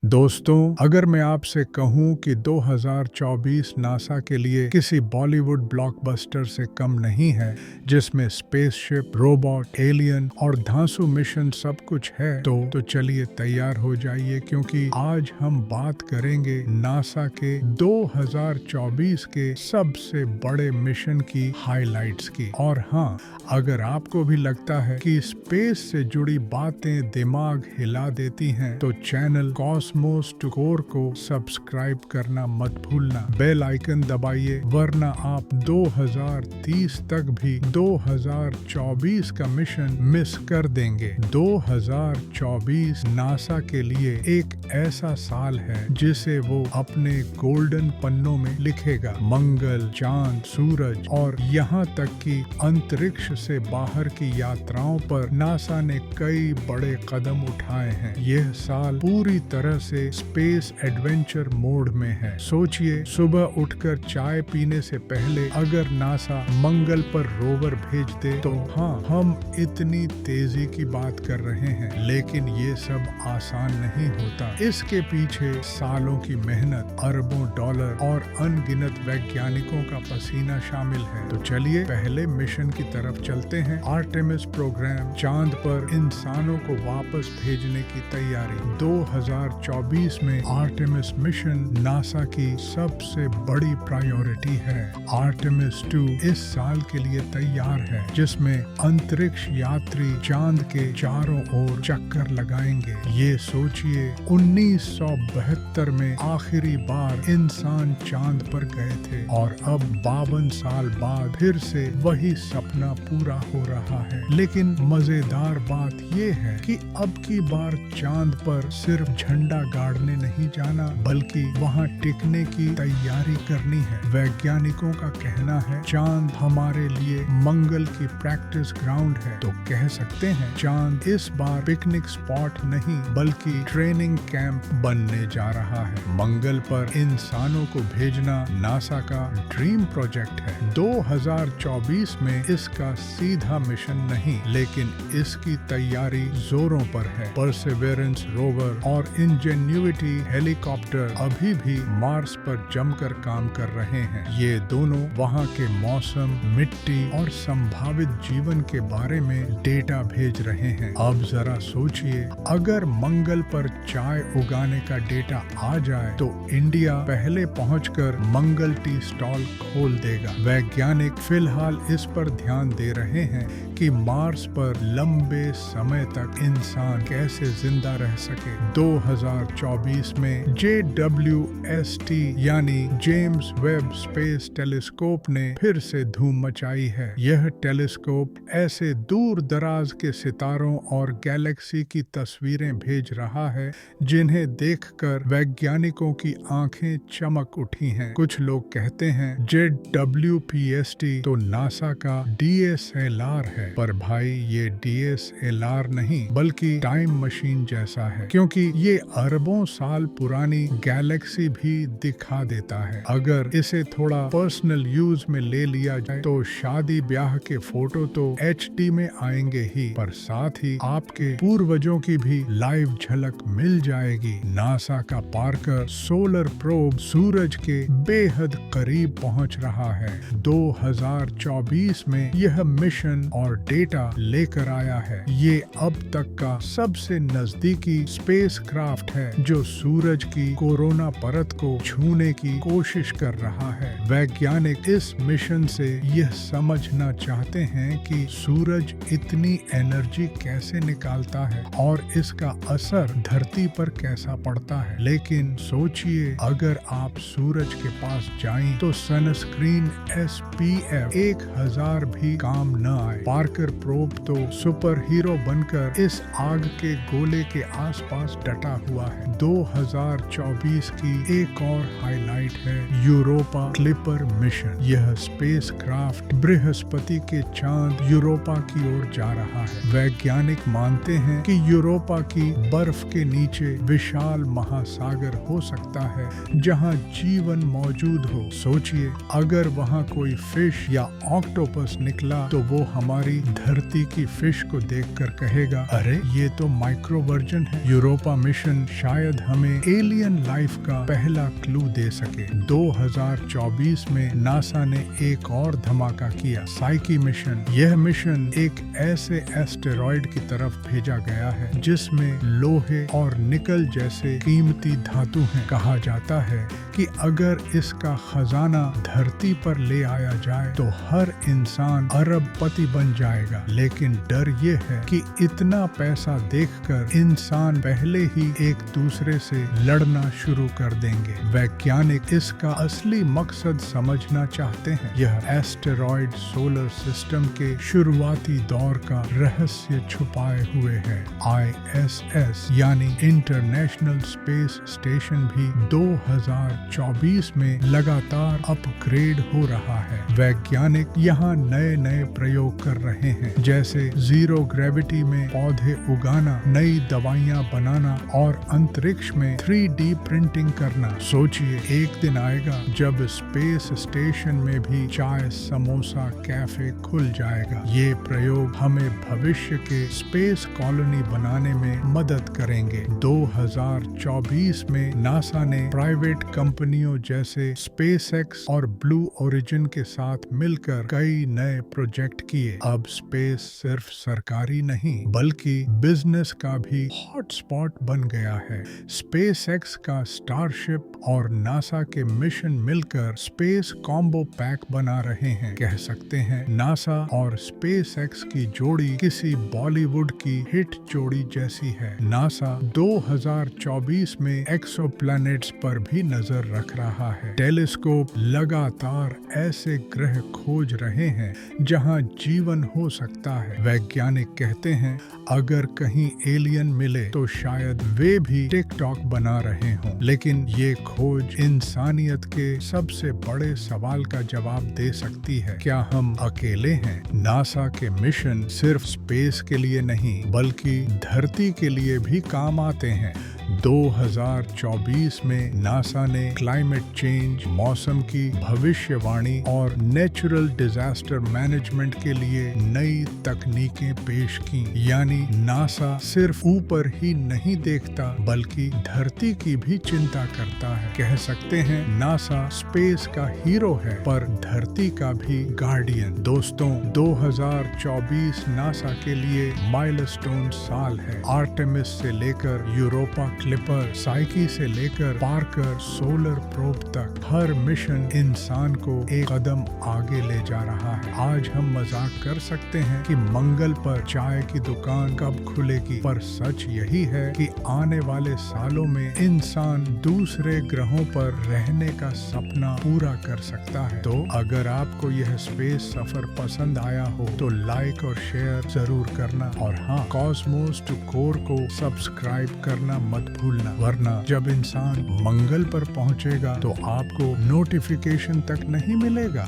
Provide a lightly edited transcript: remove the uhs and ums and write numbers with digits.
दोस्तों, अगर मैं आपसे कहूं कि 2024 नासा के लिए किसी बॉलीवुड ब्लॉकबस्टर से कम नहीं है, जिसमें स्पेसशिप, रोबोट, एलियन और धांसू मिशन सब कुछ है, तो चलिए तैयार हो जाइए, क्योंकि आज हम बात करेंगे नासा के 2024 के सबसे बड़े मिशन की हाइलाइट्स की। और हाँ, अगर आपको भी लगता है कि स्पेस से जुड़ी बातें दिमाग हिला देती हैं, तो चैनल कॉस्मोस टू कोर को सब्सक्राइब करना मत भूलना। बेल आइकन दबाइए, वरना आप 2030 तक भी 2024 का मिशन मिस कर देंगे। 2024 नासा के लिए एक ऐसा साल है जिसे वो अपने गोल्डन पन्नों में लिखेगा। मंगल, चांद, सूरज और यहाँ तक कि अंतरिक्ष से बाहर की यात्राओं पर नासा ने कई बड़े कदम उठाए हैं। यह साल पूरी तरह से स्पेस एडवेंचर मोड में है। सोचिए, सुबह उठकर चाय पीने से पहले अगर नासा मंगल पर रोवर भेज दे, तो हाँ, हम इतनी तेजी की बात कर रहे हैं, लेकिन ये सब आसान नहीं होता। इसके पीछे सालों की मेहनत, अरबों डॉलर और अनगिनत वैज्ञानिकों का पसीना शामिल है। तो चलिए पहले मिशन की तरफ चलते हैं। आर्टेमिस प्रोग्राम, चांद पर इंसानों को वापस भेजने की तैयारी। 2024 में आर्टेमिस मिशन नासा की सबसे बड़ी प्रायोरिटी है। आर्टेमिस 2 इस साल के लिए तैयार है, जिसमें अंतरिक्ष यात्री चांद के चारों ओर चक्कर लगाएंगे। ये सोचिए, 1972 में आखिरी बार इंसान चांद पर गए थे, और अब 52 साल बाद फिर से वही सपना पूरा हो रहा है। लेकिन मजेदार बात ये है कि अब की बार चांद पर सिर्फ झंडा गाड़ने नहीं जाना, बल्कि वहाँ टिकने की तैयारी करनी है। वैज्ञानिकों का कहना है, चांद हमारे लिए मंगल की प्रैक्टिस ग्राउंड है। तो कह सकते हैं, चांद इस बार पिकनिक स्पॉट नहीं, बल्कि ट्रेनिंग कैंप बनने जा रहा है। मंगल पर इंसानों को भेजना नासा का ड्रीम प्रोजेक्ट है। 2024 में इसका सीधा मिशन नहीं, लेकिन इसकी तैयारी जोरों पर है। परसेवेरेंस रोवर और इंजेन्युइटी हेलीकॉप्टर अभी भी मार्स पर जमकर काम कर रहे हैं। ये दोनों वहाँ के मौसम, मिट्टी और संभावित जीवन के बारे में डेटा भेज रहे हैं। अब जरा सोचिए, अगर मंगल पर चाय उगाने का डेटा आ जाए, तो इंडिया पहले पहुंचकर मंगल टी स्टॉल खोल देगा। वैज्ञानिक फिलहाल इस पर ध्यान दे रहे हैं कि मार्स पर लंबे समय तक इंसान कैसे जिंदा रह सके। 2024 में JWST यानी जेम्स वेब स्पेस टेलीस्कोप ने फिर से धूम मचाई है। यह टेलीस्कोप ऐसे दूर दराज के सितारों और गैलेक्सी की तस्वीरें भेज रहा है, जिन्हें देखकर वैज्ञानिकों की आंखें चमक उठी हैं। कुछ लोग कहते हैं JWPST तो नासा का DSLR है, पर भाई ये DSLR नहीं, बल्कि टाइम मशीन जैसा है, क्योंकि ये अरबों साल पुरानी गैलेक्सी भी दिखा देता है। अगर इसे थोड़ा पर्सनल यूज में ले लिया जाए, तो शादी ब्याह के फोटो तो HD में आएंगे ही, पर साथ ही आपके पूर्वजों की भी लाइव झलक मिल जाएगी। नासा का पार्कर सोलर प्रोब सूरज के बेहद करीब पहुंच रहा है। 2024 में यह मिशन और डेटा लेकर आया है। ये अब तक का सबसे नजदीकी स्पेसक्राफ्ट है, जो सूरज की कोरोना परत को छूने की कोशिश कर रहा है। वैज्ञानिक इस मिशन से यह समझना चाहते हैं कि सूरज इतनी एनर्जी कैसे निकालता है और इसका असर धरती पर कैसा पड़ता है। लेकिन सोचिए, अगर आप सूरज के पास जाएं, तो सनस्क्रीन SPF 1000 भी काम न आए। पार्कर प्रोब तो सुपर हीरो बनकर इस आग के गोले के आसपास डटा हुआ है। 2024 की एक और हाइलाइट है यूरोपा क्लिपर मिशन। यह स्पेसक्राफ्ट बृहस्पति के चांद यूरोपा की ओर जा रहा है। वैज्ञानिक मानते हैं कि यूरोपा की बर्फ के नीचे विशाल महासागर हो सकता है, जहां जीवन मौजूद हो। सोचिए, अगर वहां कोई फिश या ऑक्टोपस निकला, तो वो हमारी धरती की फिश को देखकर कहेगा, अरे ये तो माइक्रो वर्जन है। यूरोपा मिशन शायद हमें एलियन लाइफ का पहला क्लू दे सके। 2024 में नासा ने एक और धमाका किया, साइकी मिशन। यह मिशन एक ऐसे एस्टेरॉयड की तरफ भेजा गया है जिसमें लोहे और निकल जैसे कीमती धातु हैं। कहा जाता है कि अगर इसका खजाना धरती पर ले आया जाए तो हर इंसान अरबपति बन जाएगा। लेकिन डर ये है कि इतना पैसा देखकर इंसान पहले ही एक दूसरे से लड़ना शुरू कर देंगे। वैज्ञानिक इसका असली मकसद समझना चाहते हैं। यह एस्टेरॉयड सोलर सिस्टम के शुरुआती दौर का रहस्य छुपाए हुए है। ISS यानी इंटरनेशनल स्पेस स्टेशन भी 2024 में लगातार अपग्रेड हो रहा है। वैज्ञानिक यहाँ नए नए प्रयोग कर रहे हैं, जैसे जीरो ग्रेविटी में पौधे उगाना, नई दवाइयाँ बनाना और अंतरिक्ष में 3D प्रिंटिंग करना। सोचिए, एक दिन आएगा जब स्पेस स्टेशन में भी चाय, समोसा, कैफे खुल जाएगा। ये प्रयोग हमें भविष्य के स्पेस कॉलोनी बनाने में मदद करेंगे। 2024 में नासा ने प्राइवेट कंपनियों जैसे स्पेसएक्स और ब्लू ओरिजिन के साथ मिलकर कई नए प्रोजेक्ट किए। अब स्पेस सिर्फ सरकारी नहीं बल्कि बिजनेस का भी हॉटस्पॉट बन गया है। स्पेसएक्स का स्टारशिप और नासा के मिशन मिलकर स्पेस कॉम्बो पैक बना रहे हैं। कह सकते हैं नासा और स्पेसएक्स की जोड़ी किसी बॉलीवुड की हिट जोड़ी जैसी है। नासा 2024 में एक्सोप्लैनेट्स पर भी नजर रख रहा है। टेलीस्कोप लगातार ऐसे ग्रह खोज रहे हैं जहां जीवन हो सकता है। वैज्ञानिक कहते हैं अगर कहीं एलियन मिले तो शायद वे भी टिकटॉक बना रहे हों। लेकिन ये खोज इंसानियत के सबसे बड़े सवाल का जवाब दे सकती है। क्या हम अकेले हैं? नासा के मिशन सिर्फ स्पेस के लिए नहीं बल्कि धरती के लिए भी काम आते हैं। 2024 में नासा ने क्लाइमेट चेंज, मौसम की भविष्यवाणी और नेचुरल डिजास्टर मैनेजमेंट के लिए नई तकनीकें पेश की। यानी नासा सिर्फ ऊपर ही नहीं देखता बल्कि धरती की भी चिंता करता है। कह सकते हैं नासा स्पेस का हीरो है पर धरती का भी गार्डियन। दोस्तों, 2024 नासा के लिए माइलस्टोन साल है। आर्टेमिस से लेकर यूरोपा क्लिपर, साइकी से लेकर पार्कर सोलर प्रोब तक हर मिशन इंसान को एक कदम आगे ले जा रहा है। आज हम मजाक कर सकते हैं कि मंगल पर चाय की दुकान कब खुलेगी, पर सच यही है कि आने वाले सालों में इंसान दूसरे ग्रहों पर रहने का सपना पूरा कर सकता है। तो अगर आपको यह स्पेस सफर पसंद आया हो तो लाइक और शेयर जरूर करना, और हाँ, कॉस्मोस टू कोर को सब्सक्राइब करना मत भूलना, वरना जब इंसान मंगल पर पहुंचेगा तो आपको नोटिफिकेशन तक नहीं मिलेगा।